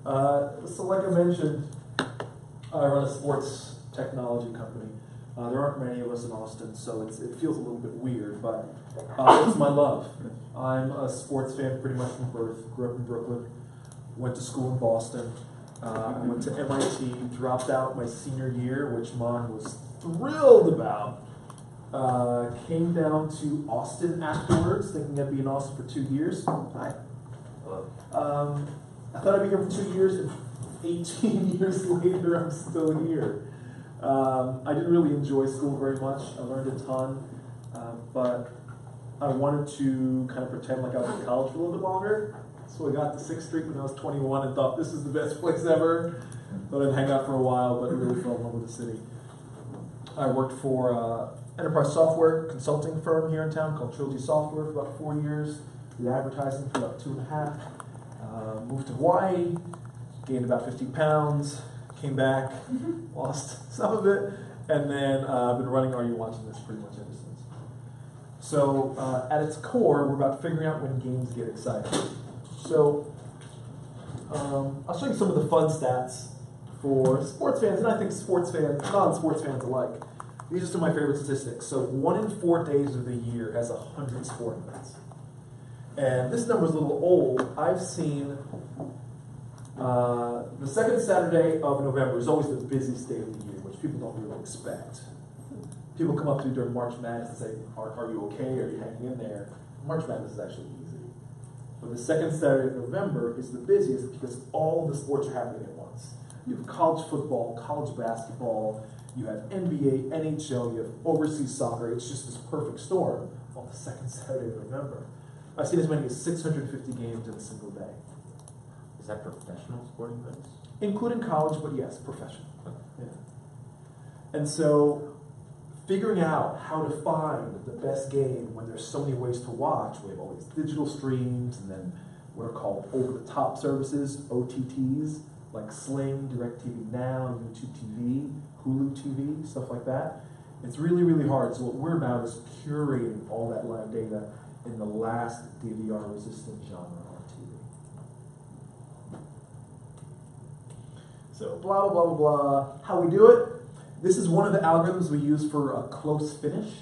So like I mentioned, I run a sports technology company. There aren't many of us in Austin, so it feels a little bit weird, but it's my love. I'm a sports fan pretty much from birth. Grew up in Brooklyn, went to school in Boston. I went to MIT, dropped out my senior year, which Mon was thrilled about. Came down to Austin afterwards, thinking I'd be in Austin for 2 years. Hi. Hello. I thought I'd be here for 2 years, and 18 years later, I'm still here. I didn't really enjoy school very much. I learned a ton, but I wanted to kind of pretend like I was in college for a little bit longer. So I got to 6th Street when I was 21 and thought this is the best place ever. Thought I'd hang out for a while, but really fell in love with the city. I worked for an enterprise software consulting firm here in town called Trilogy Software for about 4 years. Did advertising for about 2.5. Moved to Hawaii, gained about 50 pounds, came back, lost some of it, and then I've been running Are You Watching This pretty much ever since. So at its core, we're about figuring out when games get exciting. So I'll show you some of the fun stats for sports fans, and I think sports fans, non-sports fans alike. These are some of my favorite statistics. So 1 in 4 days of the year has 100 sporting events. And this number's a little old. I've seen the second Saturday of November is always the busiest day of the year, which people don't really expect. People come up to you during March Madness and say, are you okay? Are you hanging in there? March Madness is actually easy. But the second Saturday of November is the busiest because all the sports are happening at once. You have college football, college basketball, you have NBA, NHL, you have overseas soccer. It's just this perfect storm on the second Saturday of November. I've seen as many as 650 games in a single day. Is that professional sporting events? Including college, but yes, professional. Yeah. And so, figuring out how to find the best game when there's so many ways to watch, we have all these digital streams and then what are called over-the-top services, OTTs, like Sling, DirecTV Now, YouTube TV, Hulu TV, stuff like that. It's really, really hard. So what we're about is curating all that live data in the last DVR-resistant genre on TV. So blah, blah, blah, blah, blah. How we do it? This is one of the algorithms we use for a close finish.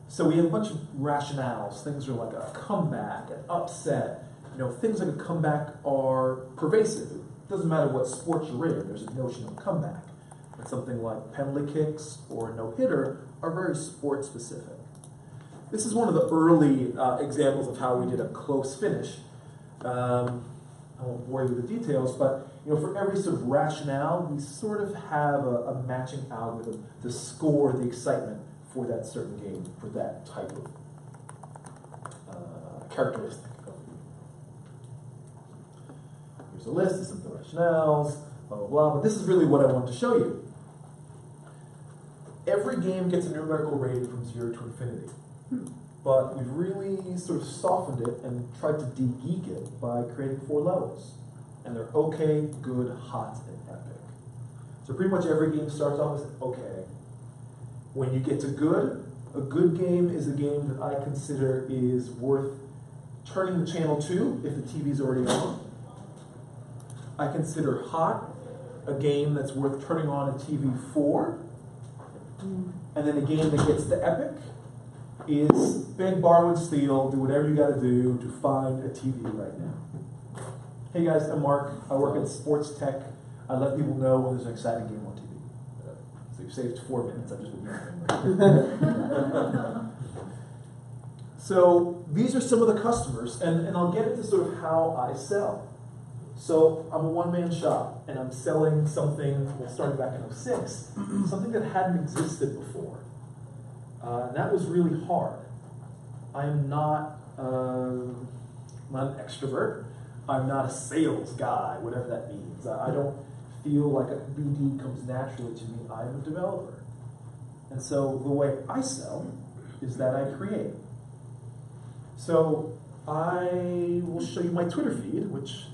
So we have a bunch of rationales. Things are like a comeback, an upset. You know, things like a comeback are pervasive. It doesn't matter what sport you're in, there's a notion of comeback. And something like penalty kicks or a no-hitter are very sport specific. This is one of the early examples of how we did a close finish. I won't bore you with the details, but you know, for every sort of rationale, we sort of have a matching algorithm to score the excitement for that certain game, for that type of characteristic. Here's a list of some of the rationales, blah, blah, blah. But this is really what I want to show you. Every game gets a numerical rating from 0 to infinity. But we've really sort of softened it and tried to de-geek it by creating 4 levels. And they're okay, good, hot, and epic. So pretty much every game starts off as okay. When you get to good, a good game is a game that I consider is worth turning the channel to if the TV's already on. I consider hot a game that's worth turning on a TV for. And then a game that gets to epic is beg, borrow, and steal, do whatever you gotta do to find a TV right now. Hey guys, I'm Mark. I work in sports tech. I let people know when there's an exciting game on TV. So you've saved 4 minutes. I just So these are some of the customers, and I'll get into sort of how I sell. So I'm a one-man shop, and I'm selling something, well, starting back in '06, something that hadn't existed before. And that was really hard. I'm not an extrovert. I'm not a sales guy, whatever that means. I don't feel like a BD comes naturally to me. I'm a developer. And so the way I sell is that I create. So I will show you my Twitter feed, which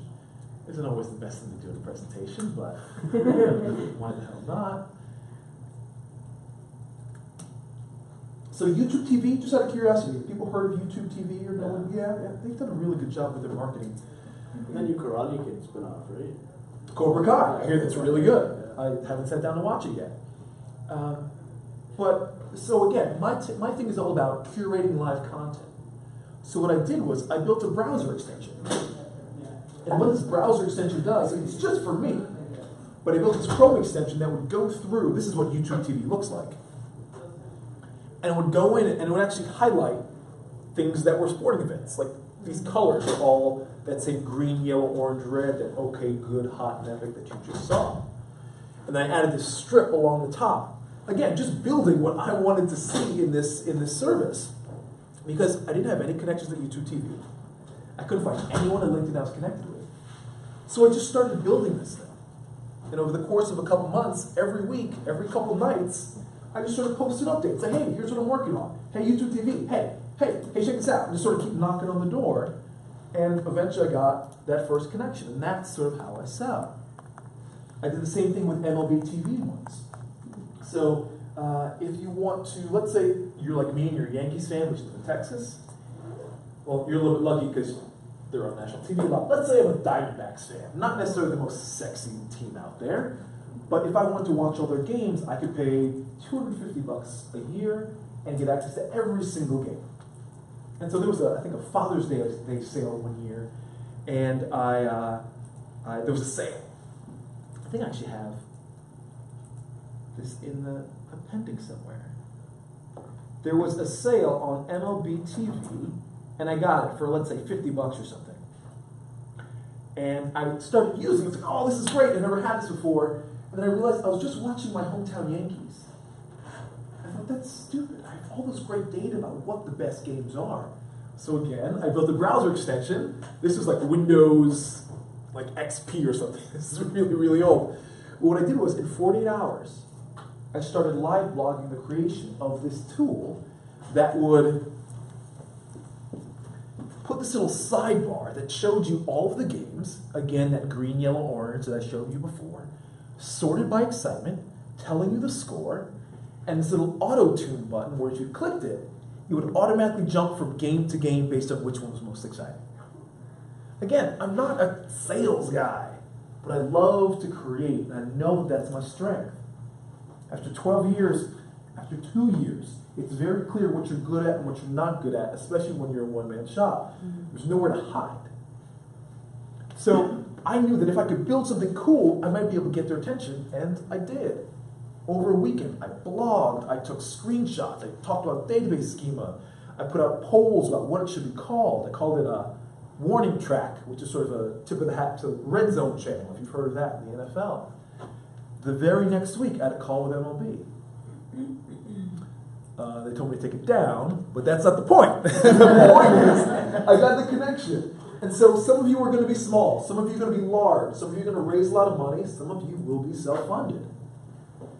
isn't always the best thing to do in a presentation, but why the hell not? So YouTube TV, just out of curiosity, have people heard of YouTube TV or no one? Yeah, they've done a really good job with their marketing. And then your Karate Kid spin-off, right? Cobra Kai. I hear that's really good. I haven't sat down to watch it yet. But so again, my thing is all about curating live content. So what I did was I built a browser extension. And what this browser extension does, and it's just for me, but I built this Chrome extension that would go through, this is what YouTube TV looks like. And it would go in and it would actually highlight things that were sporting events. Like these colors are all that say green, yellow, orange, red, that okay, good, hot, and epic that you just saw. And then I added this strip along the top. Again, just building what I wanted to see in this service. Because I didn't have any connections to YouTube TV. I couldn't find anyone on LinkedIn I was connected with. So I just started building this thing. And over the course of a couple months, every week, every couple nights, I just sort of posted updates. Say, hey, here's what I'm working on. Hey, YouTube TV. Hey, check this out. And just sort of keep knocking on the door. And eventually I got that first connection. And that's sort of how I sell. I did the same thing with MLB TV once. So if you want to, let's say you're like me and you're a Yankees fan, which is in Texas. Well, you're a little bit lucky because they're on national TV a lot. Let's say I'm a Diamondbacks fan. Not necessarily the most sexy team out there, but if I wanted to watch all their games, I could pay $250 a year and get access to every single game. And so there was, I think, a Father's Day sale one year, and there was a sale. I think I actually have this in the appendix somewhere. There was a sale on MLB TV, and I got it for, let's say, $50 or something. And I started using it. I was like, oh, this is great. I've never had this before. And then I realized I was just watching my hometown Yankees. I thought, that's stupid. I have all this great data about what the best games are. So again, I built a browser extension. This was like Windows like XP or something. This is really, really old. But what I did was, in 48 hours, I started live blogging the creation of this tool that would put this little sidebar that showed you all of the games, again, that green, yellow, orange that I showed you before, sorted by excitement, telling you the score, and this little auto-tune button where if you clicked it, it would automatically jump from game to game based on which one was most exciting. Again, I'm not a sales guy, but I love to create, and I know that that's my strength. After 12 years, after 2 years, it's very clear what you're good at and what you're not good at, especially when you're a one-man shop. There's nowhere to hide. So I knew that if I could build something cool, I might be able to get their attention, and I did. Over a weekend, I blogged, I took screenshots, I talked about database schema, I put out polls about what it should be called. I called it a warning track, which is sort of a tip of the hat to the Red Zone channel, if you've heard of that in the NFL. The very next week, I had a call with MLB. They told me to take it down, but that's not the point. The point is, I got the connection. And so some of you are going to be small, some of you are going to be large, some of you are going to raise a lot of money, some of you will be self-funded.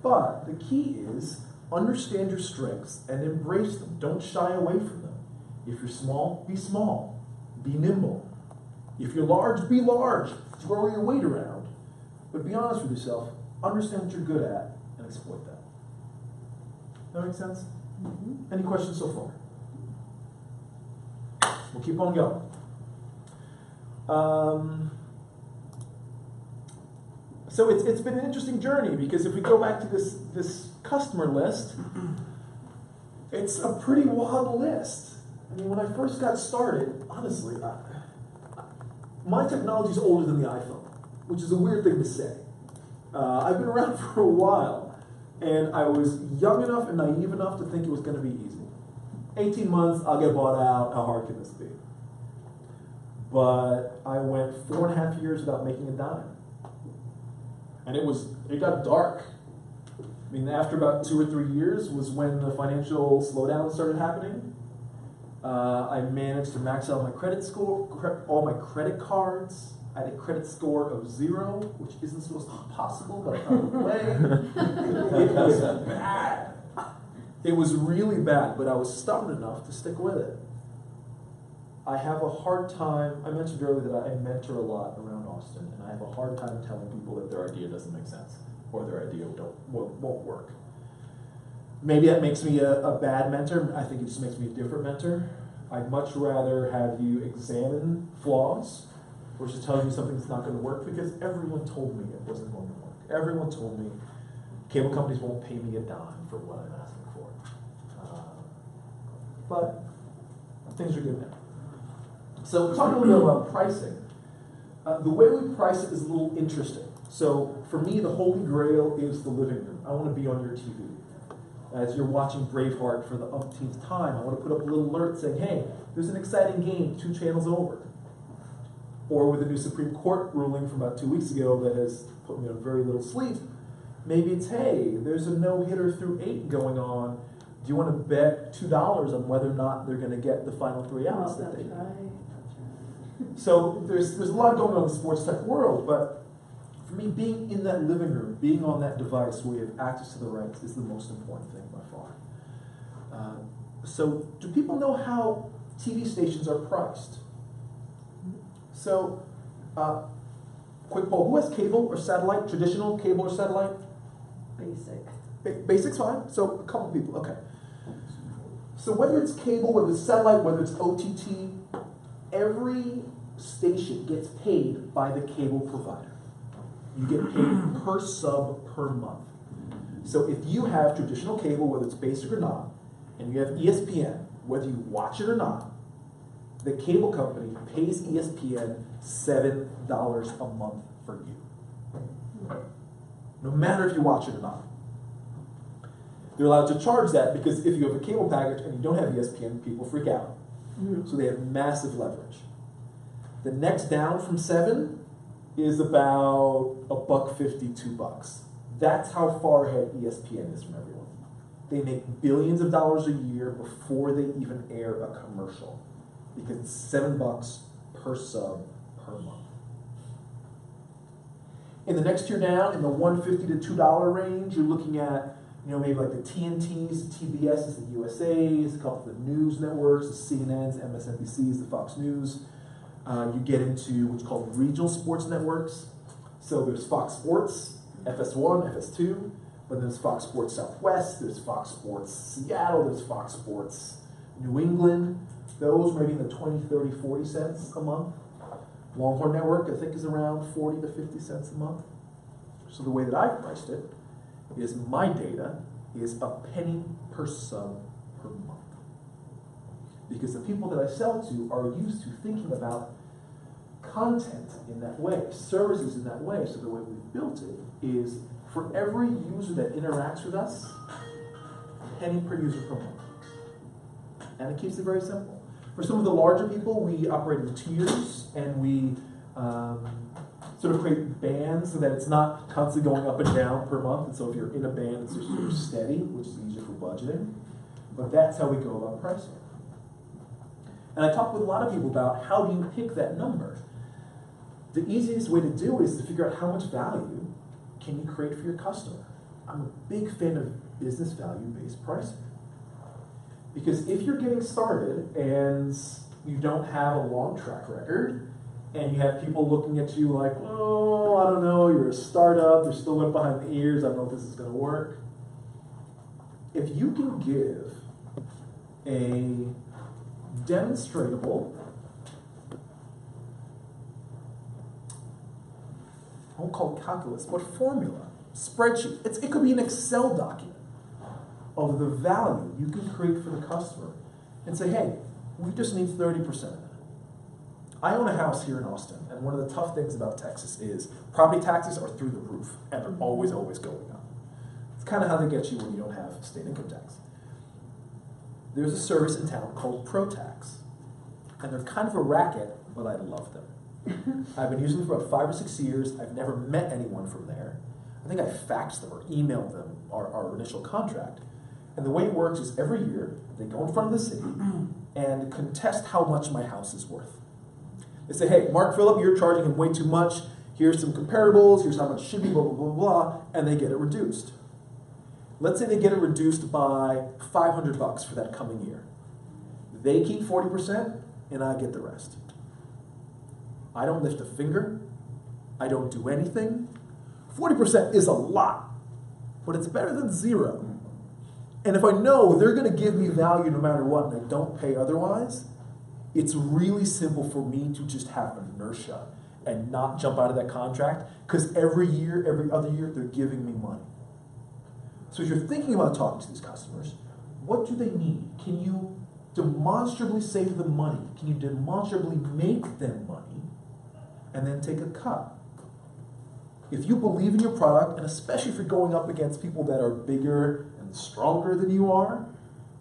But the key is, understand your strengths and embrace them. Don't shy away from them. If you're small, be small. Be nimble. If you're large, be large. Throw your weight around. But be honest with yourself. Understand what you're good at and exploit that. That make sense? Mm-hmm. Any questions so far? We'll keep on going. So it's been an interesting journey because if we go back to this customer list, it's a pretty wild list. I mean, when I first got started, honestly, my technology is older than the iPhone, which is a weird thing to say. I've been around for a while, and I was young enough and naive enough to think it was going to be easy. 18 months, I'll get bought out. How hard can this be? But I went 4.5 years without making a dime. And it got dark. I mean, after about 2 or 3 years was when the financial slowdown started happening. I managed to max out my credit score, all my credit cards. I had a credit score of 0, which isn't supposed to be possible, but I found a way. It was bad. It was really bad, but I was stubborn enough to stick with it. I have a hard time, I mentioned earlier that I mentor a lot around Austin, and I have a hard time telling people that their idea doesn't make sense, or their idea won't work. Maybe that makes me a bad mentor. I think it just makes me a different mentor. I'd much rather have you examine flaws or just telling you something that's not going to work, because everyone told me it wasn't going to work. Everyone told me cable companies won't pay me a dime for what I'm asking for. But things are good now. So talking a little bit about pricing. The way we price it is a little interesting. So for me, the holy grail is the living room. I want to be on your TV. As you're watching Braveheart for the umpteenth time, I want to put up a little alert saying, hey, there's an exciting game 2 channels over. Or with a new Supreme Court ruling from about 2 weeks ago that has put me on very little sleep, maybe it's, hey, there's a no-hitter through 8 going on. Do you want to bet $2 on whether or not they're going to get the final 3 outs that they need? So there's a lot going on in the sports tech world, but for me, being in that living room, being on that device where you have access to the rights is the most important thing by far. So do people know how TV stations are priced? So, quick poll, who has cable or satellite? Traditional cable or satellite? Basic. Basic's fine, so a couple people, okay. So whether it's cable, whether it's satellite, whether it's OTT, every station gets paid by the cable provider. You get paid per sub per month. So if you have traditional cable, whether it's basic or not, and you have ESPN, whether you watch it or not, the cable company pays ESPN $7 a month for you. No matter if you watch it or not. They're allowed to charge that because if you have a cable package and you don't have ESPN, people freak out. So they have massive leverage. The next down from 7 is about $1.50, $2. That's how far ahead ESPN is from everyone. They make billions of dollars a year before they even air a commercial because it's $7 per sub per month. In the next tier down, in the $1.50 to $2 range, you're looking at maybe like the TNTs, the TBSs, the USAs, a couple of the news networks, the CNNs, MSNBCs, the Fox News. You get into what's called regional sports networks. So there's Fox Sports, FS1, FS2, but there's Fox Sports Southwest, there's Fox Sports Seattle, there's Fox Sports New England. Those maybe in the 20, 30, 40 cents a month. Longhorn Network, I think, is around 40 to 50 cents a month. So the way that I've priced it is my data is a penny per sub per month. Because the people that I sell to are used to thinking about content in that way, services in that way. So the way we've built it is for every user that interacts with us, a penny per user per month. And it keeps it very simple. For some of the larger people, we operate in tiers and we sort of create bands so that it's not constantly going up and down per month. And so if you're in a band, it's just sort of steady, which is easier for budgeting. But that's how we go about pricing. And I talk with a lot of people about how do you pick that number. The easiest way to do it is to figure out how much value can you create for your customer. I'm a big fan of business value-based pricing. Because if you're getting started and you don't have a long track record, and you have people looking at you like, oh, I don't know, you're a startup, you're still wet behind the ears, I don't know if this is going to work. If you can give a demonstratable, I won't call it calculus, but formula, spreadsheet, it could be an Excel document of the value you can create for the customer and say, hey, we just need 30% of that. I own a house here in Austin, and one of the tough things about Texas is property taxes are through the roof, and they're always going up. It's kind of how they get you when you don't have state income tax. There's a service in town called ProTax, and they're kind of a racket, but I love them. I've been using them for about 5 or 6 years. I've never met anyone from there. I think I faxed them or emailed them our initial contract. And the way it works is every year, they go in front of the city and contest how much my house is worth. They say, hey, Mark Phillip, you're charging him way too much. Here's some comparables. Here's how much it should be, blah, blah, blah, blah. And they get it reduced. Let's say they get it reduced by $500 for that coming year. They keep 40%, and I get the rest. I don't lift a finger. I don't do anything. 40% is a lot, but it's better than 0. And if I know they're going to give me value no matter what, and I don't pay otherwise, it's really simple for me to just have inertia and not jump out of that contract, because every year, every other year, they're giving me money. So if you're thinking about talking to these customers, what do they need? Can you demonstrably save them money? Can you demonstrably make them money and then take a cut? If you believe in your product, and especially if you're going up against people that are bigger and stronger than you are,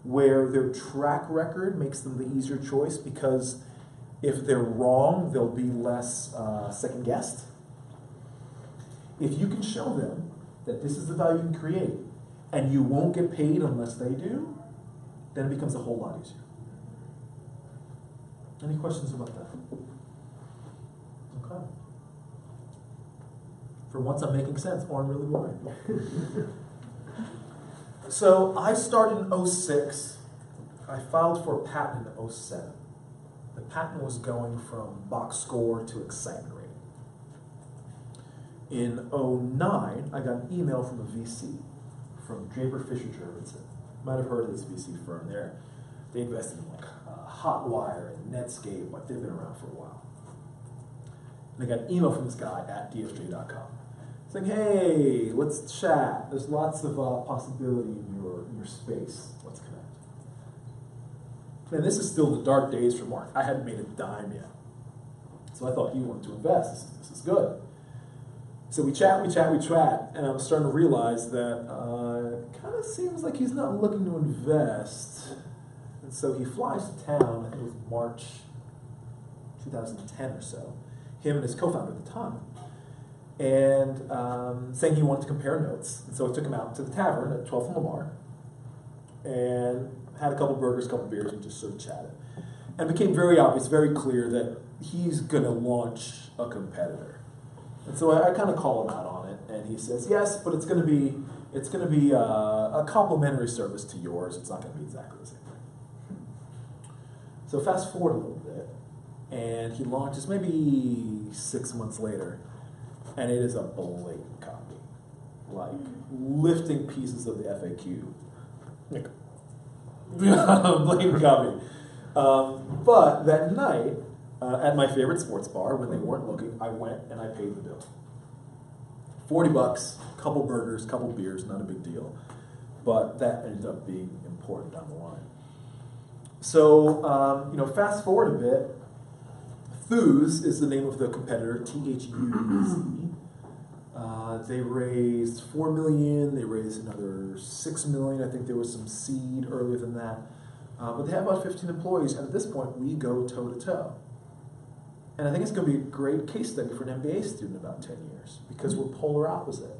where their track record makes them the easier choice, because if they're wrong, they'll be less second-guessed. If you can show them that this is the value you can create, and you won't get paid unless they do, then it becomes a whole lot easier. Any questions about that? Okay. For once I'm making sense, or I'm really boring. So I started in 2006. I filed for a patent in 2007. The patent was going from box score to excitement rating. In 2009, I got an email from a VC, from Draper Fisher Jurgensen. Might have heard of this VC firm there. They invested in like Hotwire and Netscape, like they've been around for a while. And I got an email from this guy at dfj.com saying, hey, let's chat. There's lots of possibility in your space. Let's connect. And this is still the dark days for Mark. I hadn't made a dime yet. So I thought he wanted to invest. This is good. So we chat, and I'm starting to realize that it kind of seems like he's not looking to invest. And so he flies to town, I think it was March 2010 or so, him and his co-founder at the time, and saying he wanted to compare notes. And so I took him out to the tavern at 12th and Lamar, and had a couple burgers, a couple beers, and just sort of chatted. And it became very obvious, very clear that he's going to launch a competitor. And so I kind of call him out on it, and he says, yes, but it's going to be a complimentary service to yours. It's not going to be exactly the same thing. So fast forward a little bit, and he launches maybe 6 months later, and it is a blatant copy, like lifting pieces of the FAQ. Like, blatant copy. But that night, at my favorite sports bar, when they weren't looking, I went and I paid the bill. $40, couple burgers, couple beers, not a big deal. But that ended up being important down the line. So, fast forward a bit. Thuse is the name of the competitor, THUZ. They raised $4 million. They raised another $6 million. I think there was some seed earlier than that. But they have about 15 employees, and at this point, we go toe-to-toe. And I think it's going to be a great case study for an MBA student in about 10 years, because we're polar opposite.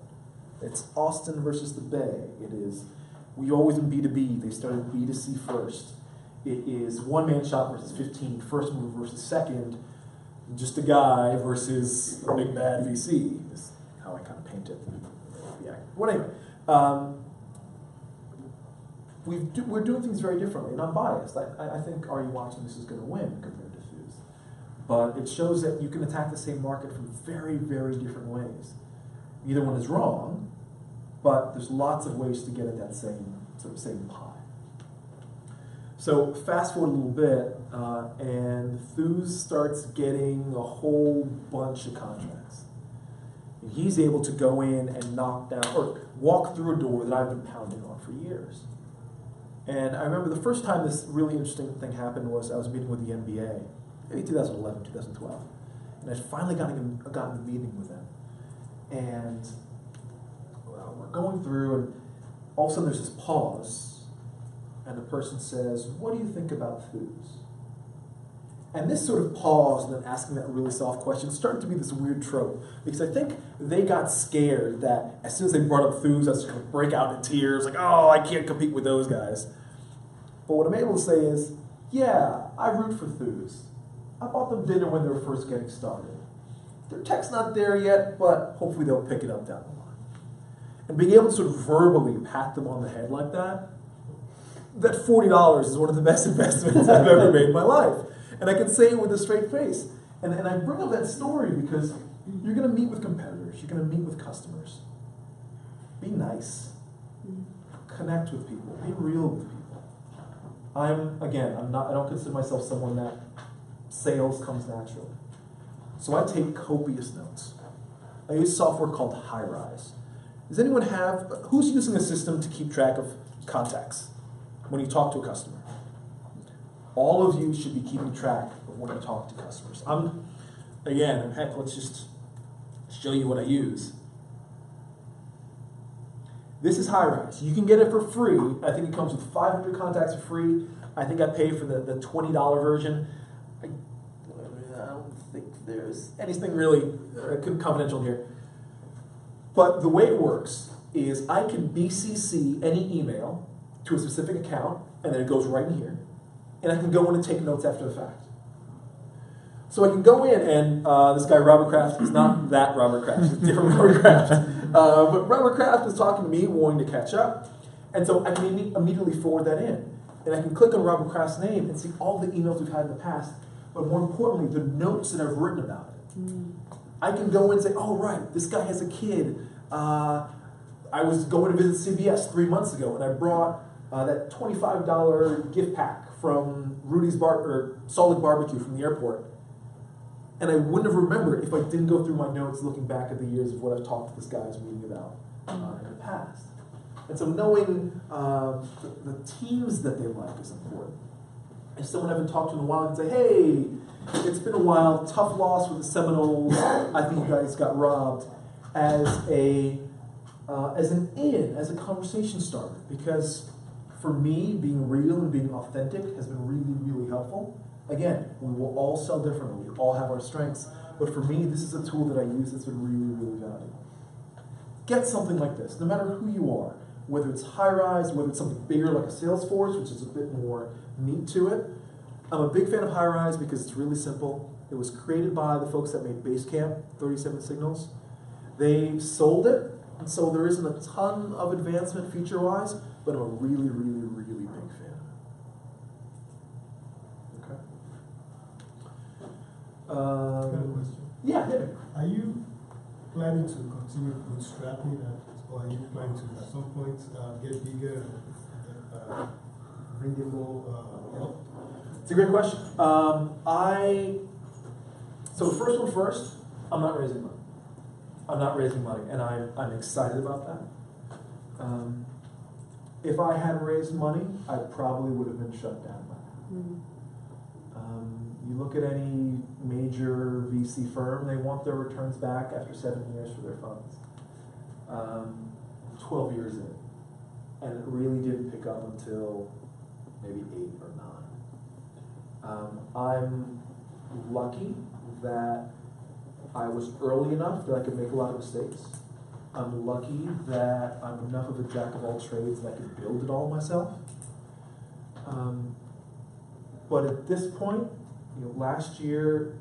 It's Austin versus the Bay. It is, we always in B2B, they started B2C first. It is one-man shop versus 15, first mover versus second, just a guy versus a big bad VC, is how I kind of paint it. Yeah. Well, anyway, we're doing things very differently, and I'm biased. I think Are You Watching This is going to win compared to Thuse. But it shows that you can attack the same market from very, very different ways. Neither one is wrong, but there's lots of ways to get at that same pie. So fast forward a little bit, and Thuse starts getting a whole bunch of contracts. And he's able to go in and knock down, or walk through a door that I've been pounding on for years. And I remember the first time this really interesting thing happened was I was meeting with the NBA, maybe 2011, 2012. And I finally got in the meeting with them. And we're going through, and all of a sudden there's this pause, and the person says, what do you think about Thuse? And this sort of pause and then asking that really soft question started to be this weird trope, because I think they got scared that as soon as they brought up Thuse, I was going to break out in tears, like, oh, I can't compete with those guys. But what I'm able to say is, yeah, I root for Thuse. I bought them dinner when they were first getting started. Their tech's not there yet, but hopefully they'll pick it up down the line. And being able to sort of verbally pat them on the head like that $40 is one of the best investments I've ever made in my life. And I can say it with a straight face. And I bring up that story because you're going to meet with competitors. You're going to meet with customers. Be nice. Connect with people. Be real with people. I don't consider myself someone that sales comes naturally. So I take copious notes. I use software called HighRise. Does anyone who's using a system to keep track of contacts when you talk to a customer? All of you should be keeping track of when you talk to customers. Heck, let's just show you what I use. This is HighRise. You can get it for free. I think it comes with 500 contacts for free. I think I pay for the $20 version. I don't think there's anything really confidential here. But the way it works is I can BCC any email to a specific account, and then it goes right in here. And I can go in and take notes after the fact. So I can go in, and this guy, Robert Kraft, is not that Robert Kraft, he's a different Robert Kraft. But Robert Kraft is talking to me, wanting to catch up. And so I can immediately forward that in. And I can click on Robert Kraft's name and see all the emails we've had in the past, but more importantly, the notes that I've written about it. I can go in and say, oh, right, this guy has a kid. I was going to visit CBS 3 months ago, and I brought that $25 gift pack from Salt Lake Barbecue from the airport. And I wouldn't have remembered if I didn't go through my notes looking back at the years of what I've talked to this guy's meeting about in the past. And so knowing the teams that they like is important. If someone I haven't talked to in a while, I can say, hey, it's been a while, tough loss with the Seminoles, I think you guys got robbed, as a conversation starter. Because for me, being real and being authentic has been really, really helpful. Again, we will all sell differently. We all have our strengths. But for me, this is a tool that I use that's been really, really valuable. Get something like this, no matter who you are. Whether it's HighRise, whether it's something bigger like a Salesforce, which is a bit more meat to it. I'm a big fan of HighRise because it's really simple. It was created by the folks that made Basecamp, 37 Signals. They sold it, and so there isn't a ton of advancement feature-wise, but I'm a really, really, really big fan. Okay. I have a question. Yeah, hit me. Are you planning to continue bootstrapping, or are you planning to at some point get bigger, bring in more help? It's a great question. So the first one first, I'm not raising money. I'm not raising money, and I'm excited about that. If I had raised money, I probably would have been shut down by now. You look at any major VC firm, they want their returns back after 7 years for their funds. 12 years in, and it really didn't pick up until maybe 8 or 9. I'm lucky that I was early enough that I could make a lot of mistakes. I'm lucky that I'm enough of a jack of all trades that I could build it all myself. But at this point, last year,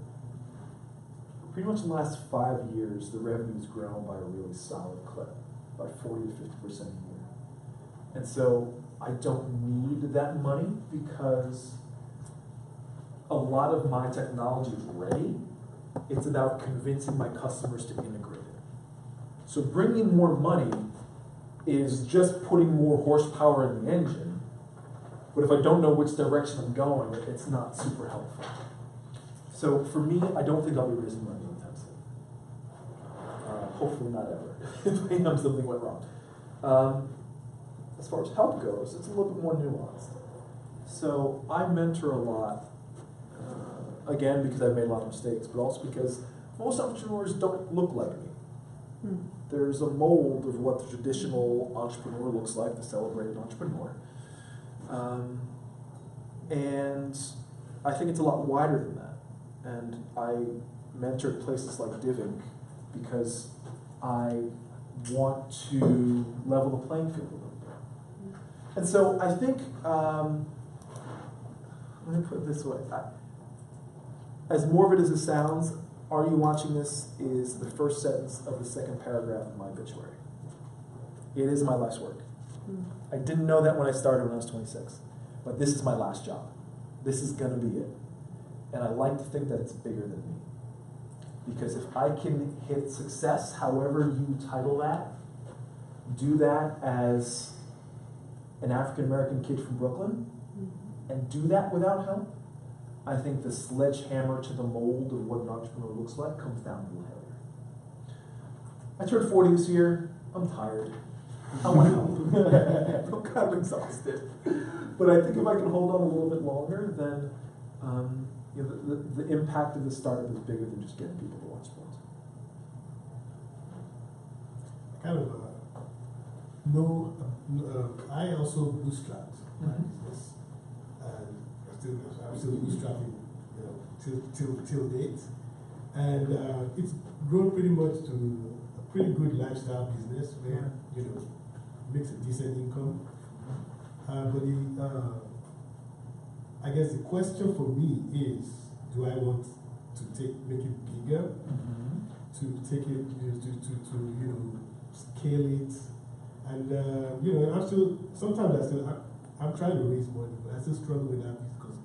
pretty much the last 5 years, the revenue's grown by a really solid clip, about 40 to 50% a year. And so I don't need that money because a lot of my technology is ready. It's about convincing my customers to integrate it. So bringing more money is just putting more horsepower in the engine. But if I don't know which direction I'm going, it's not super helpful. So for me, I don't think I'll be raising money anytime soon. Hopefully not ever. If something went wrong. As far as help goes, it's a little bit more nuanced. So I mentor a lot. Again, because I've made a lot of mistakes, but also because most entrepreneurs don't look like me. There's a mold of what the traditional entrepreneur looks like, the celebrated entrepreneur. And I think it's a lot wider than that. And I mentor at places like Divink because I want to level the playing field a little bit. And so I think, let me put it this way. As morbid as it sounds, "Are you watching this?" is the first sentence of the second paragraph of my obituary. It is my life's work. I didn't know that when I started when I was 26, but this is my last job. This is going to be it. And I like to think that it's bigger than me. Because if I can hit success, however you title that, do that as an African-American kid from Brooklyn, and do that without help, I think the sledgehammer to the mold of what an entrepreneur looks like comes down to failure. I turned 40 this year. I'm tired. I want help. I'm kind of exhausted. But I think if I can hold on a little bit longer, then you know, the impact of the startup is bigger than just getting people to watch sports. Kind of, I also bootstrapped my business, and I'm still bootstrapping, you know, till date, and it's grown pretty much to a pretty good lifestyle business where you know makes a decent income. I guess the question for me is, do I want to make it bigger, to take it, you know, scale it, and you know, sometimes I'm trying to raise money, but I still struggle with that because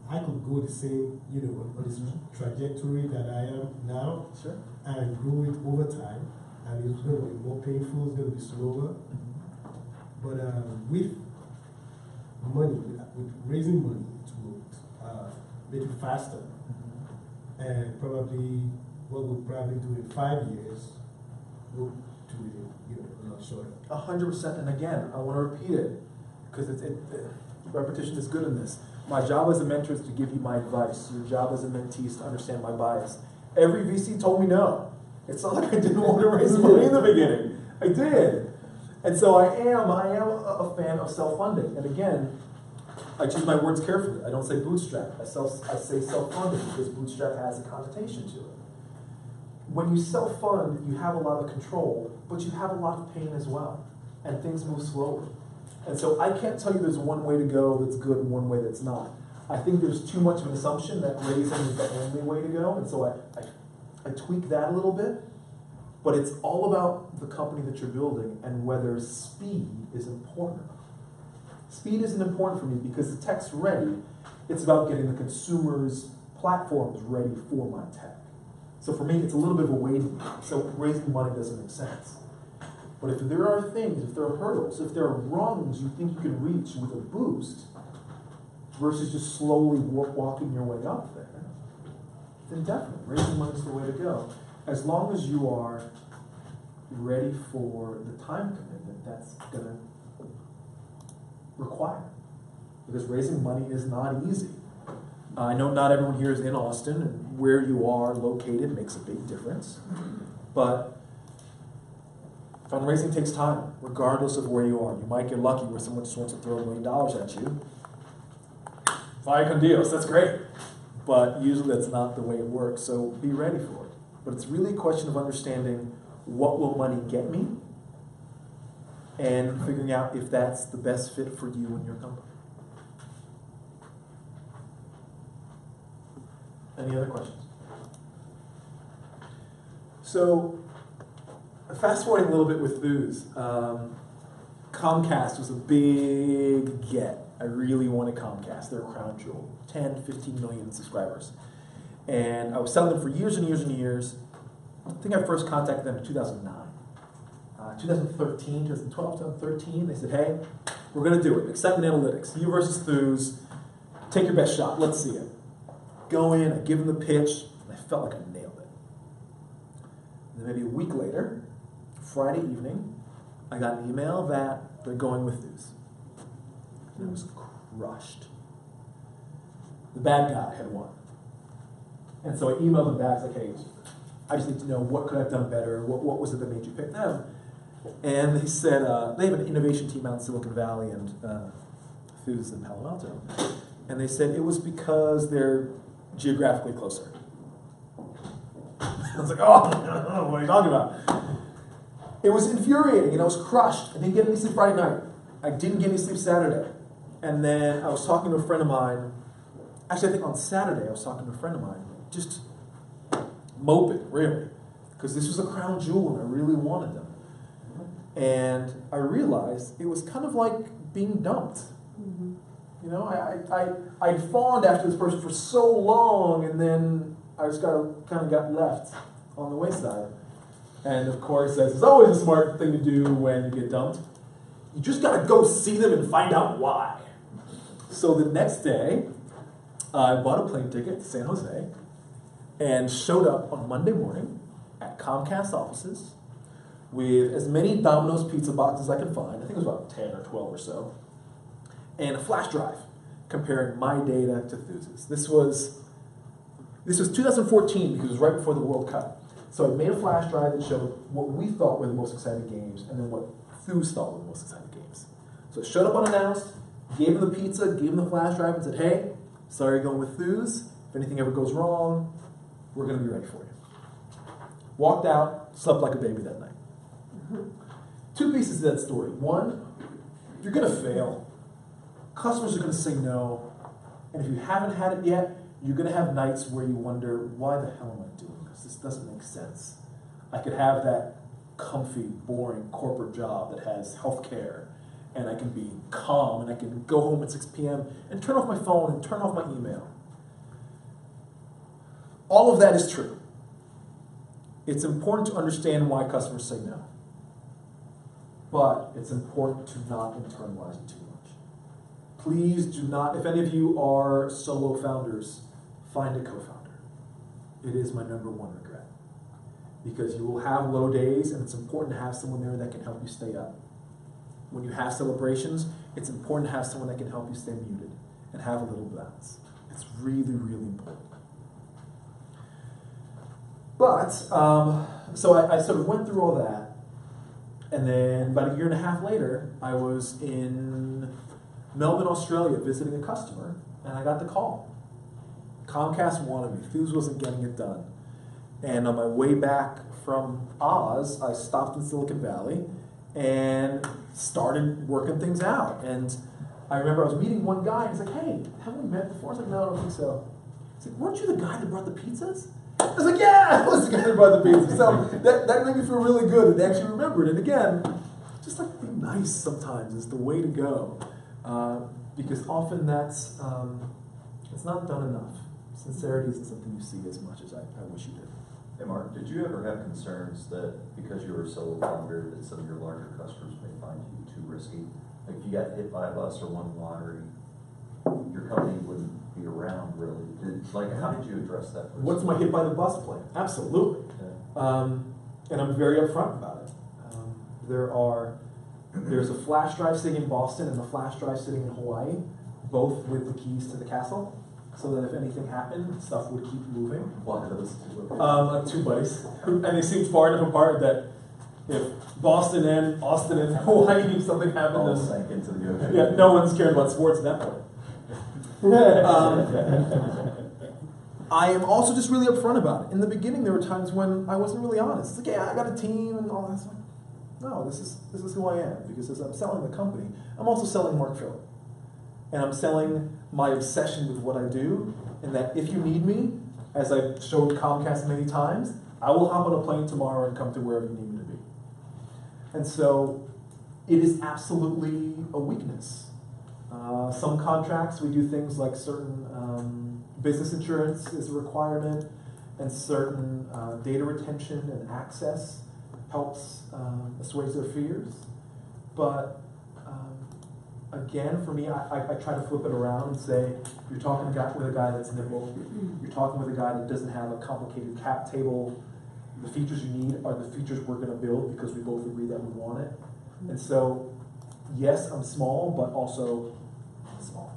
I could go the same, you know, on this trajectory that I am now, Sure. and grow it over time, and it's going to be more painful, it's going to be slower, but with money, with raising money, it will make it faster, and probably what we'll probably do in 5 years, we'll do it, you know, a lot shorter. 100%. And again, I want to repeat it because repetition is good in this. My job as a mentor is to give you my advice. Your job as a mentee is to understand my bias. Every VC told me no. It's not like I didn't want to raise money in the beginning. I did. And so I am a fan of self-funding. And again, I choose my words carefully. I don't say bootstrap. I say self-funding because bootstrap has a connotation to it. When you self-fund, you have a lot of control, but you have a lot of pain as well. And things move slowly. And so I can't tell you there's one way to go that's good and one way that's not. I think there's too much of an assumption that raising is the only way to go. And so I tweak that a little bit. But it's all about the company that you're building and whether speed is important. Speed isn't important for me because the tech's ready. It's about getting the consumer's platforms ready for my tech. So for me, it's a little bit of a waiting game. So raising money doesn't make sense. But if there are things, if there are hurdles, if there are rungs you think you can reach with a boost versus just slowly walking your way up there, then definitely raising money is the way to go. As long as you are ready for the time commitment that's going to require. Because raising money is not easy. I know not everyone here is in Austin, and where you are located makes a big difference. But fundraising takes time, regardless of where you are. You might get lucky where someone just wants to throw $1 million at you. Vaya con Dios, that's great. But usually that's not the way it works, so be ready for it. But it's really a question of understanding what will money get me and figuring out if that's the best fit for you and your company. Any other questions? So, fast forwarding a little bit with Booze. Comcast was a big get. I really wanted Comcast. They're a crown jewel. 10, 15 million subscribers. And I was selling them for years and years and years. I think I first contacted them in 2009. 2013, 2012, 2013, they said, hey, we're going to do it. Excitement Analytics, you versus Booze. Take your best shot. Let's see it. Go in, I give them the pitch, and I felt like I nailed it. And then maybe a week later, Friday evening, I got an email that they're going with Booze. And I was crushed. The bad guy had won. And so I emailed them back, like, hey, I just need to know what could I have done better, what was it that made you pick them? And they said, they have an innovation team out in Silicon Valley and Booze in Palo Alto. And they said it was because they're geographically closer. I was like, oh, what are you talking about? It was infuriating, and I was crushed. I didn't get any sleep Friday night. I didn't get any sleep Saturday. And then I was talking to a friend of mine. Actually, I think on Saturday I was talking to a friend of mine, just moping, really, because this was a crown jewel and I really wanted them. And I realized it was kind of like being dumped. You know, I fawned after this person for so long, and then I just kind of got left on the wayside. And of course, as is always a smart thing to do when you get dumped, you just got to go see them and find out why. So the next day, I bought a plane ticket to San Jose and showed up on Monday morning at Comcast offices with as many Domino's pizza boxes as I could find. I think it was about 10 or 12 or so. And a flash drive comparing my data to Thuse's. This was 2014 because it was right before the World Cup. So I made a flash drive that showed what we thought were the most exciting games and then what Thuse thought were the most exciting games. So it showed up unannounced, gave him the pizza, gave him the flash drive, and said, hey, sorry you're going with Thuse. If anything ever goes wrong, we're going to be ready for you. Walked out, slept like a baby that night. Two pieces to that story. One, you're going to fail. Customers are going to say no. And if you haven't had it yet, you're going to have nights where you wonder, why the hell am I doing this? This doesn't make sense. I could have that comfy, boring corporate job that has health care, and I can be calm, and I can go home at 6 p.m. and turn off my phone and turn off my email. All of that is true. It's important to understand why customers say no. But it's important to not internalize it too much. Please do not, if any of you are solo founders, find a co-founder. It is my number one regret. Because you will have low days, and it's important to have someone there that can help you stay up. When you have celebrations, it's important to have someone that can help you stay muted and have a little balance. It's really, really important. But, so I sort of went through all that, and then about a year and a half later, I was in Melbourne, Australia, visiting a customer, and I got the call. Comcast wanted me. Thuse wasn't getting it done. And on my way back from Oz, I stopped in Silicon Valley and started working things out. And I remember I was meeting one guy, and he's like, hey, haven't we met before? I was like, no, I don't think so. He's like, weren't you the guy that brought the pizzas? I was like, yeah, I was the guy that brought the pizzas. So that made me feel really good that they actually remembered. And again, just like being nice sometimes is the way to go. Because often that's, it's not done enough. Sincerity isn't something you see as much as I wish you did. Hey Mark, did you ever have concerns that because you were a solo founder that some of your larger customers may find you too risky? Like if you got hit by a bus or won the lottery, your company wouldn't be around really. How did you address that? What's my hit by the bus plan? Absolutely. Yeah. And I'm very upfront about it. There's a flash drive sitting in Boston and a flash drive sitting in Hawaii, both with the keys to the castle, so that if anything happened, stuff would keep moving. Why those two? Two buddies. And they seemed far enough apart that if Boston and Austin and Hawaii, something happened, All then sank into the ocean. yeah, no one's cared about sports at that point. I am also just really upfront about it. In the beginning, there were times when I wasn't really honest. It's like, yeah, I got a team and all that stuff. No, this is who I am. Because as I'm selling the company, I'm also selling Mark Phillip. And I'm selling my obsession with what I do, and that if you need me, as I've showed Comcast many times, I will hop on a plane tomorrow and come to wherever you need me to be. And so it is absolutely a weakness. Some contracts, we do things like certain business insurance is a requirement, and certain data retention and access helps assuage their fears. But again, for me, I try to flip it around and say, you're talking with a guy that's nimble, you're talking with a guy that doesn't have a complicated cap table. The features you need are the features we're going to build because we both agree that we want it. And so, yes, I'm small, but also small.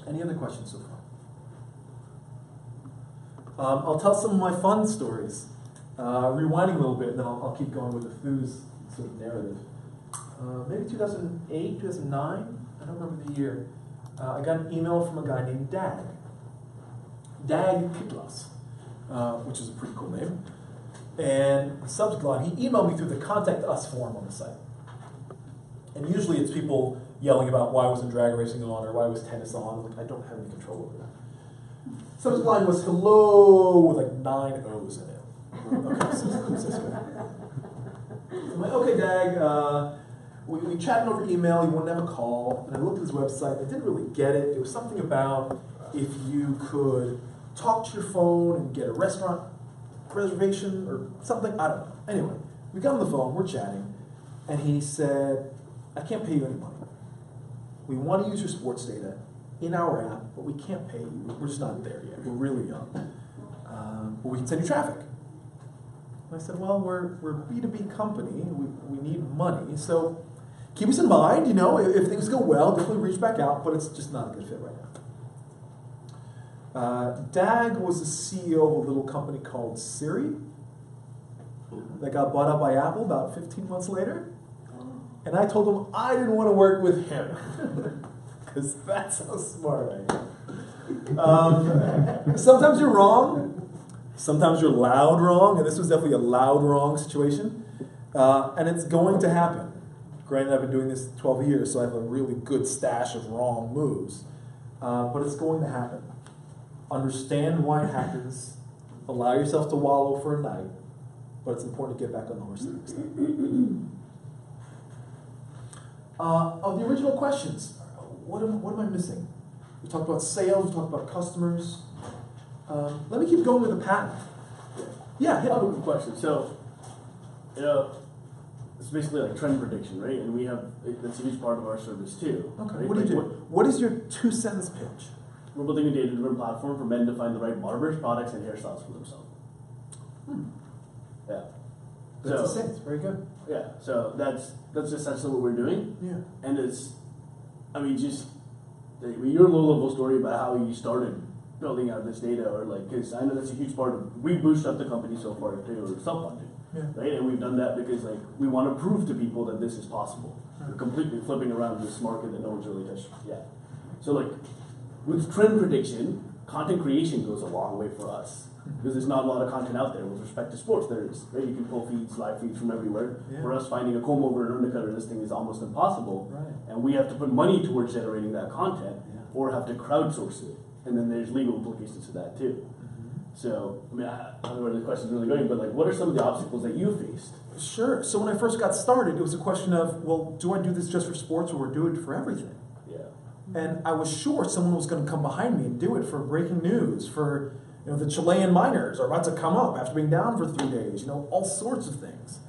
Any other questions so far? I'll tell some of my fun stories. Rewinding a little bit, and then I'll keep going with the Thuse sort of narrative. Maybe 2008, 2009, I don't remember the year. I got an email from a guy named Dag Pitlas, which is a pretty cool name. And the subject line, he emailed me through the Contact Us form on the site. And usually it's people yelling about why wasn't drag racing on or why was tennis on. Like, I don't have any control over that. Subject line was hello with like 9 O's in it. Okay, so who's this guy? I'm like, okay, Dag, we chatted over email, you wanted to have a call, and I looked at his website, I didn't really get it. It was something about if you could talk to your phone and get a restaurant reservation or something, I don't know. Anyway, we got on the phone, we're chatting, and he said, I can't pay you any money. we want to use your sports data in our app, but we can't pay you. We're just not there yet. We're really young. But we can send you traffic. And I said, well, we're a B2B company. We need money. So keep us in mind, you know, if things go well, definitely reach back out, but it's just not a good fit right now. Dag was the CEO of a little company called Siri that got bought up by Apple about 15 months later. And I told him I didn't want to work with him because that's how smart I am. Sometimes you're wrong. Sometimes you're loud wrong, and this was definitely a loud wrong situation. And it's going to happen. Granted, I've been doing this 12 years, so I have a really good stash of wrong moves. But it's going to happen. Understand why it happens. Allow yourself to wallow for a night, but it's important to get back on the horse the next time. Of the original questions, what am I missing? We talked about sales, we talked about customers. Let me keep going with the patent. Yeah, hit I have a me. quick question. So, you know, it's basically like trend prediction, right? And we have, that's a huge part of our service too. Okay, right? what do you Like, do? What is your 2-sentence pitch? We're building a data-driven platform for men to find the right barbers, products, and hairstyles for themselves. Yeah. That's So- a sentence, very good. Yeah, so that's essentially what we're doing. Yeah. And it's, I mean, just your low-level story about how you started building out this data, or like, because I know that's a huge part of, we bootstrapped the company so far too, or self-funded, Yeah. right? And we've done that because like we want to prove to people that this is possible. We're completely flipping around this market that no one's really touched yet. So like, with trend prediction, content creation goes a long way for us. Because there's not a lot of content out there with respect to sports. There's, right? You can pull feeds, live feeds from everywhere. Yeah. For us, finding a comb over and undercutter this thing is almost impossible. Right. And we have to put money towards generating that content, Yeah. or have to crowdsource it. And then there's legal implications to that too. Mm-hmm. So, I mean, I don't know where the question's really going, but like, what are some of the obstacles that you faced? Sure. So when I first got started, it was a question of, well, do I do this just for sports or do it for everything? Yeah. And I was sure someone was going to come behind me and do it for breaking news, for the Chilean miners are about to come up after being down for 3 days, all sorts of things.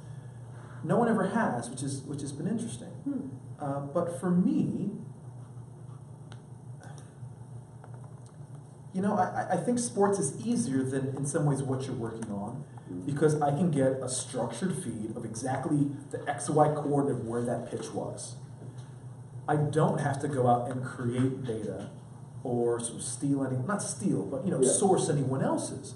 No one ever has, which has been interesting. But for me, I think sports is easier than in some ways what you're working on, because I can get a structured feed of exactly the XY coordinate of where that pitch was. I don't have to go out and create data or sort of steal not steal, but source anyone else's.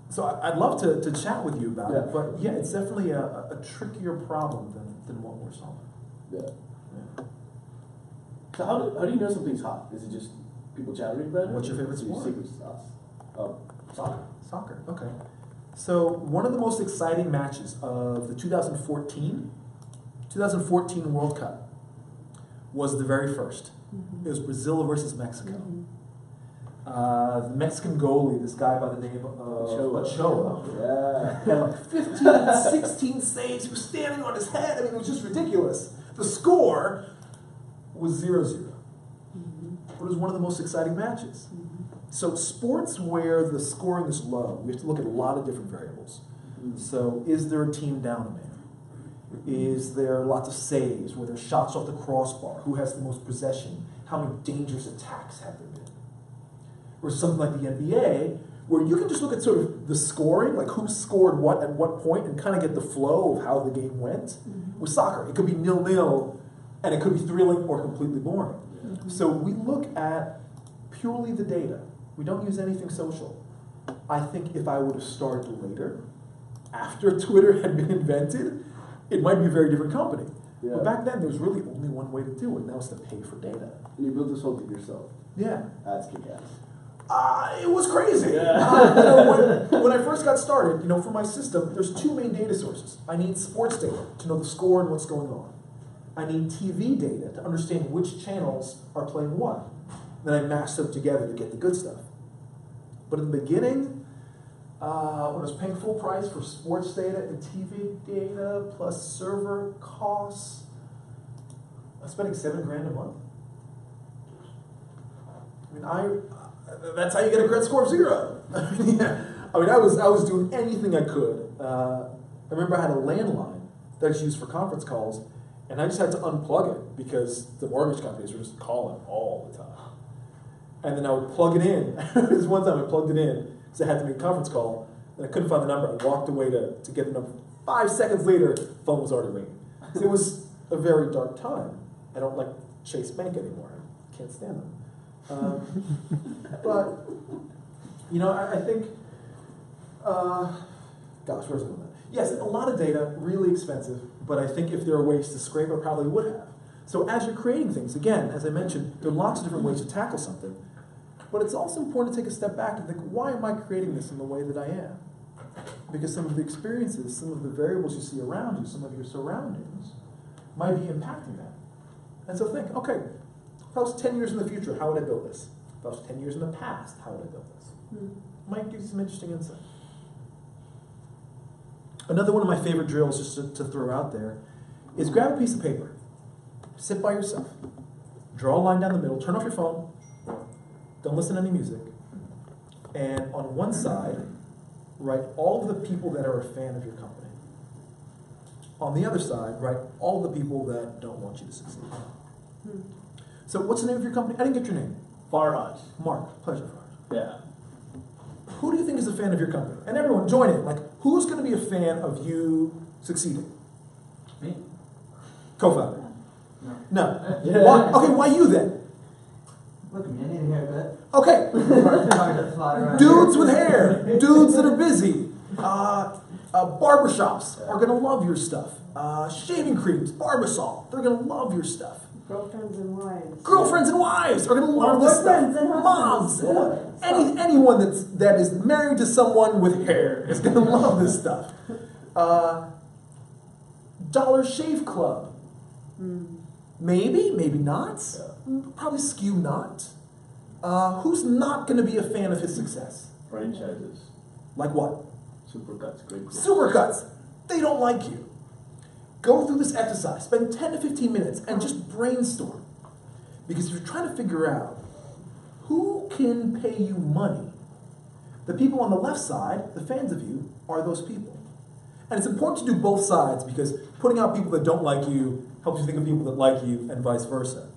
So I'd love to chat with you about it, but yeah, it's definitely a trickier problem than what we're solving. Yeah. So how do you know something's hot? Is it just people chattering about it? What's your favorite Or sport? secret sauce? Soccer. Soccer, okay. So one of the most exciting matches of the 2014 World Cup was the very first. It was Brazil versus Mexico. The Mexican goalie, this guy by the name of Ochoa, Yeah. had like 15, 16 saves. He was standing on his head. I mean, it was just ridiculous. The score was 0-0. But it was one of the most exciting matches. So sports where the scoring is low, we have to look at a lot of different variables. So is there a team down a man? Is there lots of saves? Were there shots off the crossbar? Who has the most possession? How many dangerous attacks have there been? Or something like the NBA, where you can just look at sort of the scoring, like who scored what at what point, and kind of get the flow of how the game went. With soccer, it could be 0-0, and it could be thrilling or completely boring. So we look at purely the data. We don't use anything social. I think if I would have started later, after Twitter had been invented, it might be a very different company. Yeah. But back then, there was really only one way to do it, and that was to pay for data. And you built this whole thing yourself. Yeah. That's kick-ass. It was crazy. Yeah. When I first got started, for my system, there's two main data sources. I need sports data to know the score and what's going on. I need TV data to understand which channels are playing what. Then I mash them together to get the good stuff. But in the beginning, when I was paying full price for sports data and TV data plus server costs, I was spending $7,000 a month. I mean, that's how you get a credit score of 0. I was doing anything I could. I remember I had a landline that I used for conference calls, And I just had to unplug it because the mortgage companies were just calling all the time. And then I would plug it in. This one time I plugged it in because I had to make a conference call, and I couldn't find the number. I walked away to get the number. 5 seconds later, the phone was already ringing. So it was a very dark time. I don't like Chase Bank anymore. I can't stand them. But, you know, I think, gosh, where's it going? Yes, a lot of data, really expensive, but I think if there are ways to scrape, I probably would have. So as you're creating things, again, as I mentioned, there are lots of different ways to tackle something, but it's also important to take a step back and think, why am I creating this in the way that I am? Because some of the experiences, some of the variables you see around you, some of your surroundings, might be impacting that. And so think, okay, if I was 10 years in the future, how would I build this? If I was 10 years in the past, how would I build this? Might give you some interesting insight. Another one of my favorite drills, just to throw out there, is grab a piece of paper, sit by yourself, draw a line down the middle, turn off your phone, don't listen to any music, and on one side, write all of the people that are a fan of your company. On the other side, write all the people that don't want you to succeed. So what's the name of your company? I didn't get your name. Farhad. Mark. Pleasure, Farhad. Yeah. Who do you think is a fan of your company? And everyone, join in. Like, who's going to be a fan of you succeeding? Me? Co-founder? No. No. Why? Okay, why you then? Look at me, I need a haircut. Okay. Dudes with hair. Dudes that are busy. Barbershops are going to love your stuff. Shaving creams, Barbasol, they're going to love your stuff. Girlfriends and wives. Girlfriends and wives are going to love this stuff. Boyfriends and Moms. husbands. Anyone that is married to someone with hair is going to love this stuff. Dollar Shave Club. Maybe, maybe not. Probably skew not. Who's not going to be a fan of his success? Franchises. Like what? Supercuts. Great. Supercuts. They don't like you. Go through this exercise. Spend 10 to 15 minutes and just brainstorm. Because if you're trying to figure out who can pay you money, the people on the left side, the fans of you, are those people. And it's important to do both sides because putting out people that don't like you helps you think of people that like you and vice versa.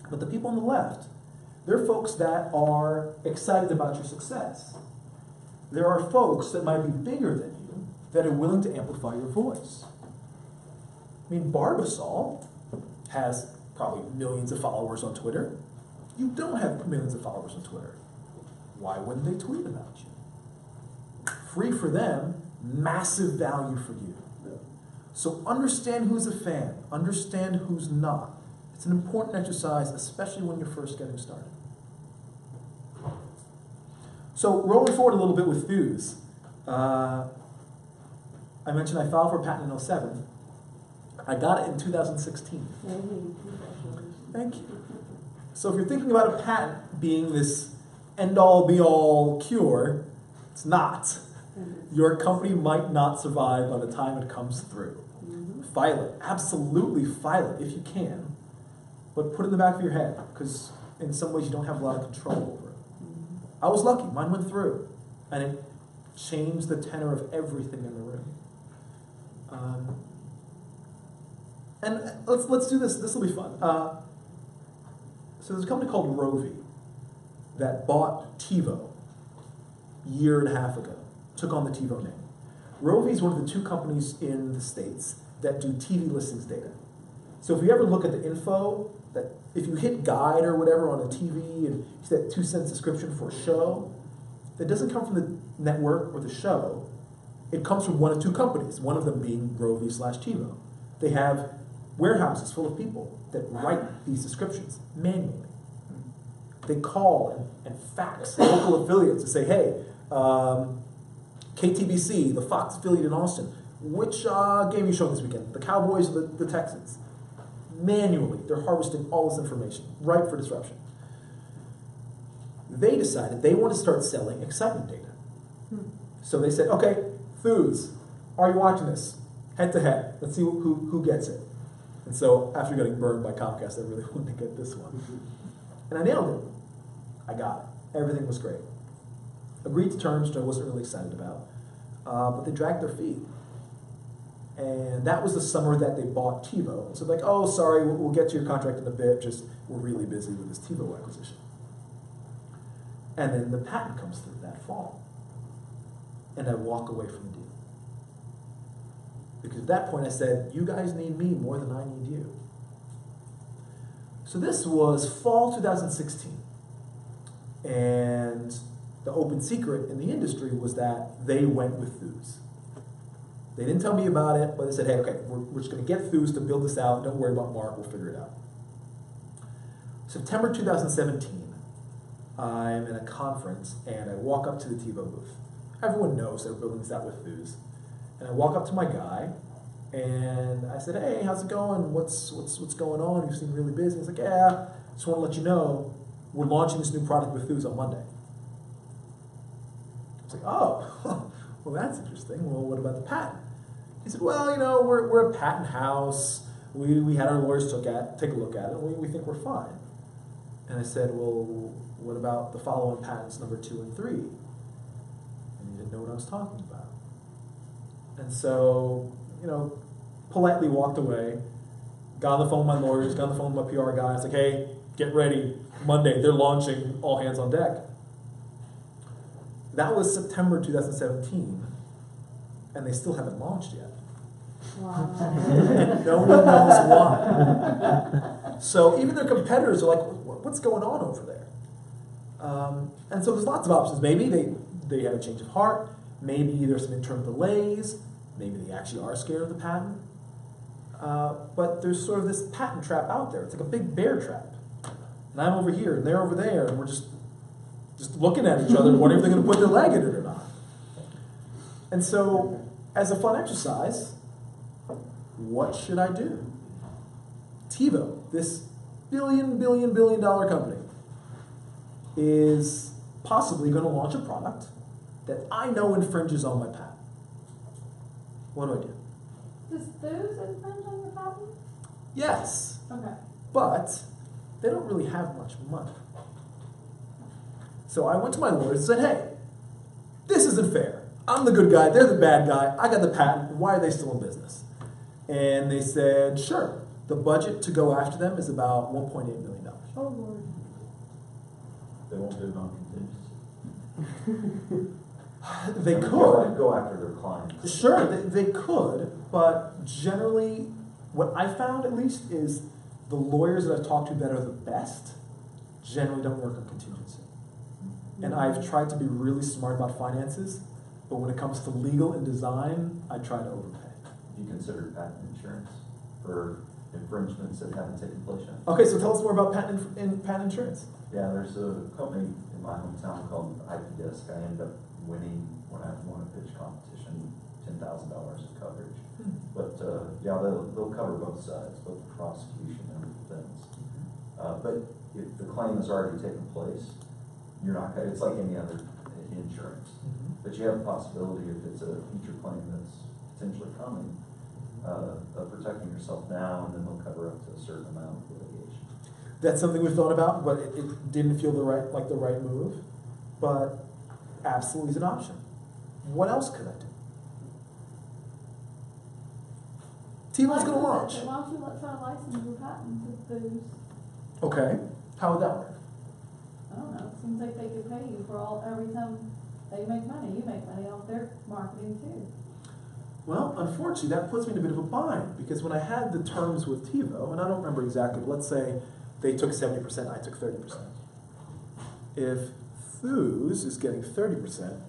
But the people on the left, they're folks that are excited about your success. There are folks that might be bigger than you that are willing to amplify your voice. I mean, Barbasol has probably millions of followers on Twitter. You don't have millions of followers on Twitter. Why wouldn't they tweet about you? Free for them, massive value for you. So understand who's a fan, understand who's not. It's an important exercise, especially when you're first getting started. So rolling forward a little bit with Fuse, I mentioned I filed for a patent in 2007. I got it in 2016. Thank you. So if you're thinking about a patent being this end-all, be-all cure, it's not. Your company might not survive by the time it comes through. File it. Absolutely file it if you can. But put it in the back of your head, because in some ways you don't have a lot of control over it. I was lucky. Mine went through. And it changed the tenor of everything in the room. And let's do this. This will be fun. So there's a company called Rovi that bought TiVo a year and a half ago. Took on the TiVo name. Rovi is one of the 2 companies in the States that do TV listings data. So if you ever look at the info, that if you hit guide or whatever on a TV and you see that 2-cent description for a show, that doesn't come from the network or the show. It comes from one of 2 companies, one of them being Rovi/TiVo. They have warehouses full of people that write these descriptions manually. They call and fax local affiliates to say, hey, KTBC, the Fox affiliate in Austin, which game are you showing this weekend? The Cowboys or the Texans? Manually, they're harvesting all this information, ripe for disruption. They decided they want to start selling excitement data. So they said, okay, Foods, are you watching this? Head to head. Let's see who gets it. And so after getting burned by Comcast, I really wanted to get this one. And I nailed it. I got it. Everything was great. Agreed to terms, which I wasn't really excited about. But they dragged their feet. And that was the summer that they bought TiVo. So like, oh, sorry, we'll get to your contract in a bit, just we're really busy with this TiVo acquisition. And then the patent comes through that fall. And I walk away from the deal. Because at that point I said, you guys need me more than I need you. So this was fall 2016. And the open secret in the industry was that they went with Thews. They didn't tell me about it, but they said, hey, okay, we're just going to get Thews to build this out. Don't worry about Mark, we'll figure it out. September 2017, I'm in a conference, and I walk up to the TiVo booth. Everyone knows they're building this out with Thews. And I walk up to my guy, and I said, hey, how's it going? What's going on? You seem really busy. He's like, yeah, just want to let you know, we're launching this new product with Thews on Monday. I was like, oh, well, that's interesting. Well, what about the patent? He said, well, you know, we're a patent house. We had our lawyers take a look at it, and we think we're fine. And I said, well, what about the follow-on patents number 2 and 3? And he didn't know what I was talking about. And so, you know, politely walked away, got on the phone with my lawyers, got on the phone with my PR guy. I was like, hey, get ready. Monday, they're launching, all hands on deck. That was September 2017, and they still haven't launched yet. Wow. No one knows why. So even their competitors are like, what's going on over there? And so there's lots of options. Maybe they have a change of heart. Maybe there's some internal delays. Maybe they actually are scared of the patent. But there's sort of this patent trap out there. It's like a big bear trap. And I'm over here, and they're over there, and we're just looking at each other, wondering if they're going to put their leg in it or not. And so, as a fun exercise, what should I do? TiVo, this billion dollar company, is possibly going to launch a product that I know infringes on my patent. What do I do? Does Thews infringe on your patent? Yes, Okay. but they don't really have much money. So I went to my lawyers and said, hey, this isn't fair. I'm the good guy, they're the bad guy, I got the patent, why are they still in business? And they said, sure, the budget to go after them is about $1.8 million. Oh, Lord. They won't do it on contingency. They could. Go after their clients. Sure, they could, but generally, what I found at least is the lawyers that I've talked to that are the best generally don't work on contingency. And I've tried to be really smart about finances, but when it comes to legal and design, I try to overpay. Have you considered patent insurance for infringements that haven't taken place yet? Okay, so tell us more about patent insurance. Yeah, there's a company in my hometown called IPDisc. I ended up winning when I won a pitch competition, $10,000 of coverage. But yeah, they'll cover both sides, both the prosecution and the defense. But if the claim has already taken place, you're not. It's like any other insurance. But you have the possibility, if it's a future claim that's potentially coming, of protecting yourself now, and then they'll cover up to a certain amount of litigation. That's something we've thought about, but it didn't feel the right move. But absolutely is an option. What else could I do? TiVo's going to launch. Why don't you try to license your patent to Thews? Okay, how would that work? I don't know. It seems like they could pay you for every time they make money. You make money off their marketing too. Well, unfortunately, that puts me in a bit of a bind, because when I had the terms with TiVo, and I don't remember exactly, but let's say they took 70%, I took 30%. If Thews is getting 30%,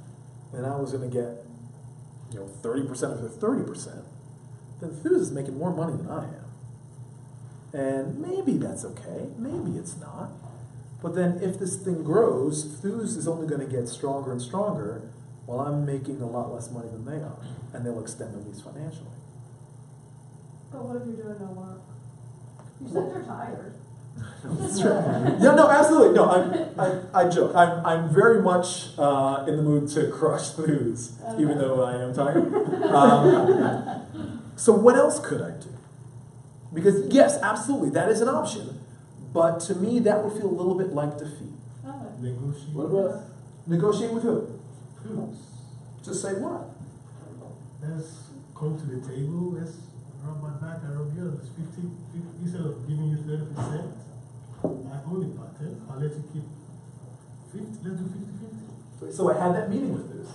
and I was going to get 30% of the 30%, then Thews is making more money than I am. And maybe that's okay, maybe it's not. But then if this thing grows, Thews is only going to get stronger and stronger, while I'm making a lot less money than they are, and they'll extend the lease financially. But what if you're doing no work? You said you're tired. That's right. Yeah, no, absolutely. No, I joke. I'm very much in the mood to crush Thews, even though I am tired. So what else could I do? Because yes, absolutely, that is an option. But to me, that would feel a little bit like defeat. Negotiate. What about Negotiate with who? Thews. To say what? There's come to the table, let's rub my back, I rub yours, 50, instead of giving you 30%, I own the patent, I'll let you keep 50, let's do 50-50. So I had that meeting with this.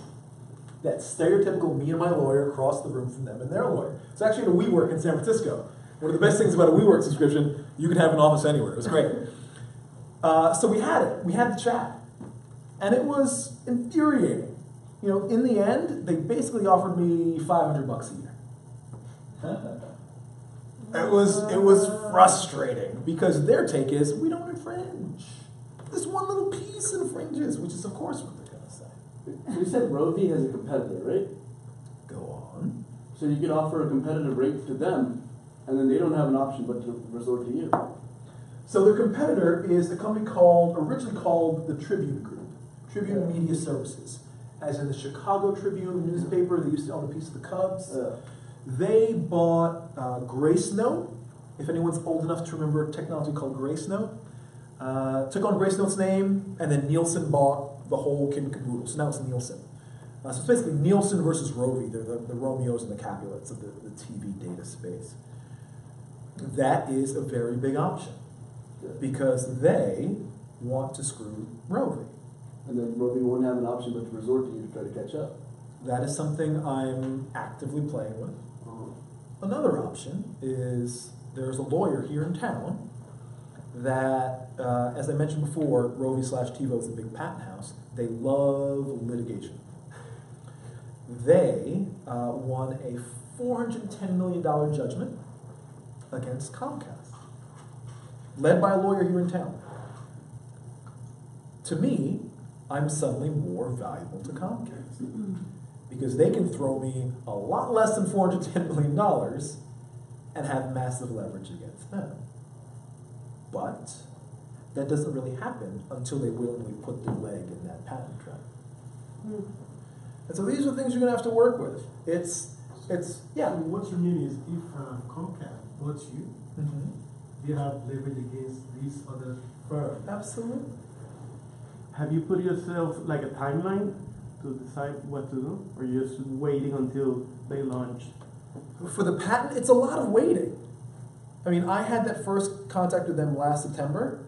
That stereotypical me and my lawyer across the room from them and their lawyer. It's actually in a WeWork in San Francisco. One of the best things about a WeWork subscription, you can have an office anywhere. It was great. So we had it. We had the chat. And it was infuriating. You know, in the end, they basically offered me $500 a year. It was frustrating because their take is, we don't infringe. This one little piece infringes, which is of course what they're going to say. You said Roe v. has a competitor, right? Go on. So you could offer a competitive rate to them, and then they don't have an option but to resort to you. So their competitor is a company originally called the Tribune Group, Tribune Media Services. As in the Chicago Tribune newspaper, they used to own a piece of the Cubs. They bought Grace Note, if anyone's old enough to remember technology called Grace Note. Took on Grace Note's name, and then Nielsen bought the whole kit and caboodle. So now it's Nielsen. So it's basically Nielsen versus Roe v. They're the Romeos and the Capulets of the TV data space. That is a very big option because they want to screw Roe v. And then Roe v. won't have an option but to resort to you to try to catch up. That is something I'm actively playing with. Another option is there's a lawyer here in town that, as I mentioned before, Roe v/TiVo is a big patent house. They love litigation. They won a $410 million judgment against Comcast, led by a lawyer here in town. To me, I'm suddenly more valuable to Comcast because they can throw me a lot less than $410 million and have massive leverage against them. But that doesn't really happen until they willingly put their leg in that patent trap. And so these are things you're going to have to work with. Yeah. So what you mean is if Comcast bought you, they have leverage against these other firms. Absolutely. Have you put yourself like a timeline to decide what to do, or you're just waiting until they launch? For the patent, it's a lot of waiting. I mean, I had that first contact with them last September,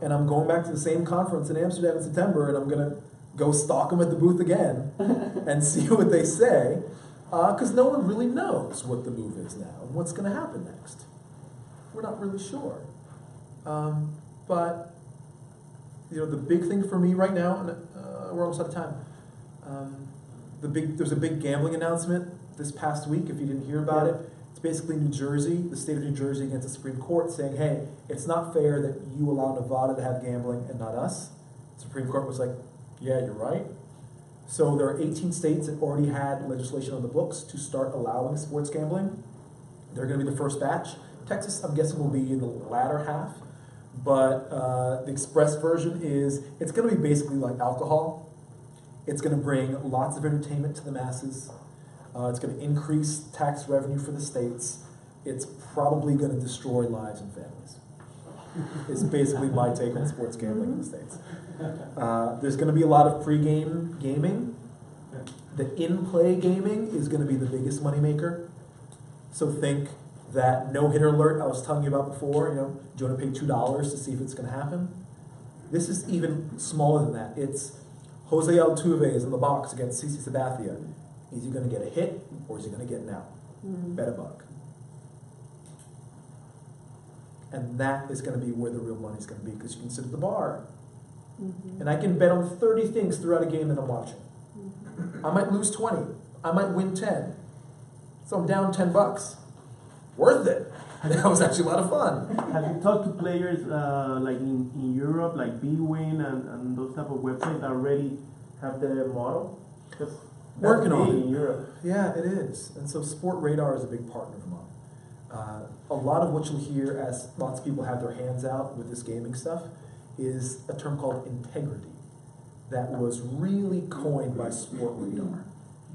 and I'm going back to the same conference in Amsterdam in September, and I'm going to go stalk them at the booth again and see what they say, because no one really knows what the move is now and what's going to happen next. We're not really sure. But you know, the big thing for me right now, and we're almost out of time. There's a big gambling announcement this past week. If you didn't hear about it, it's basically New Jersey, the state of New Jersey, against the Supreme Court, saying, "Hey, it's not fair that you allow Nevada to have gambling and not us." The Supreme Court was like, "Yeah, you're right." So there are 18 states that already had legislation on the books to start allowing sports gambling. They're going to be the first batch. Texas, I'm guessing, will be in the latter half. But the express version is, it's going to be basically like alcohol. It's going to bring lots of entertainment to the masses. It's going to increase tax revenue for the states. It's probably going to destroy lives and families. It's basically my take on sports gambling in the States. There's going to be a lot of pre-game gaming. The in-play gaming is going to be the biggest moneymaker. So think that no-hitter alert I was telling you about before, do you want to pay $2 to see if it's going to happen? This is even smaller than that. It's Jose Altuve is in the box against CC Sabathia. Is he going to get a hit or is he going to get an out? Bet a buck. And that is going to be where the real money is going to be, because you can sit at the bar. And I can bet on 30 things throughout a game that I'm watching. I might lose 20. I might win 10. So I'm down $10. Worth it. That was actually a lot of fun. Have you talked to players like in Europe, like BWin and those type of websites that already have the model? Working on it. In Europe. Yeah, it is. And so Sport Radar is a big partner of mine. A lot of what you'll hear as lots of people have their hands out with this gaming stuff is a term called integrity that was really coined by Sport Radar.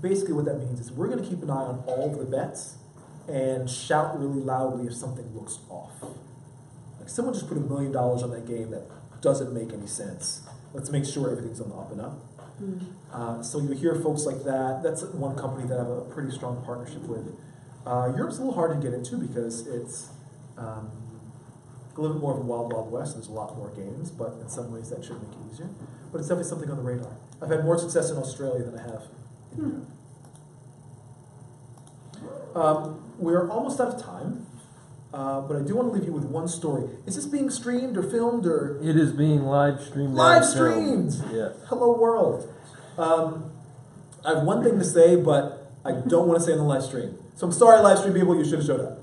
Basically what that means is we're going to keep an eye on all of the bets and shout really loudly if something looks off. Like someone just put $1 million on that game that doesn't make any sense. Let's make sure everything's on the up and up. So you hear folks like that. That's one company that I have a pretty strong partnership with. Europe's a little hard to get into because it's a little bit more of a wild, wild west. There's a lot more games, but in some ways that should make it easier. But it's definitely something on the radar. I've had more success in Australia than I have in Europe. We're almost out of time, but I do want to leave you with one story. Is this being streamed or filmed or? It is being live streamed. Live streamed! Yes. Hello world. I have one thing to say, but I don't want to say on the live stream. So I'm sorry, live stream people, you should have showed up.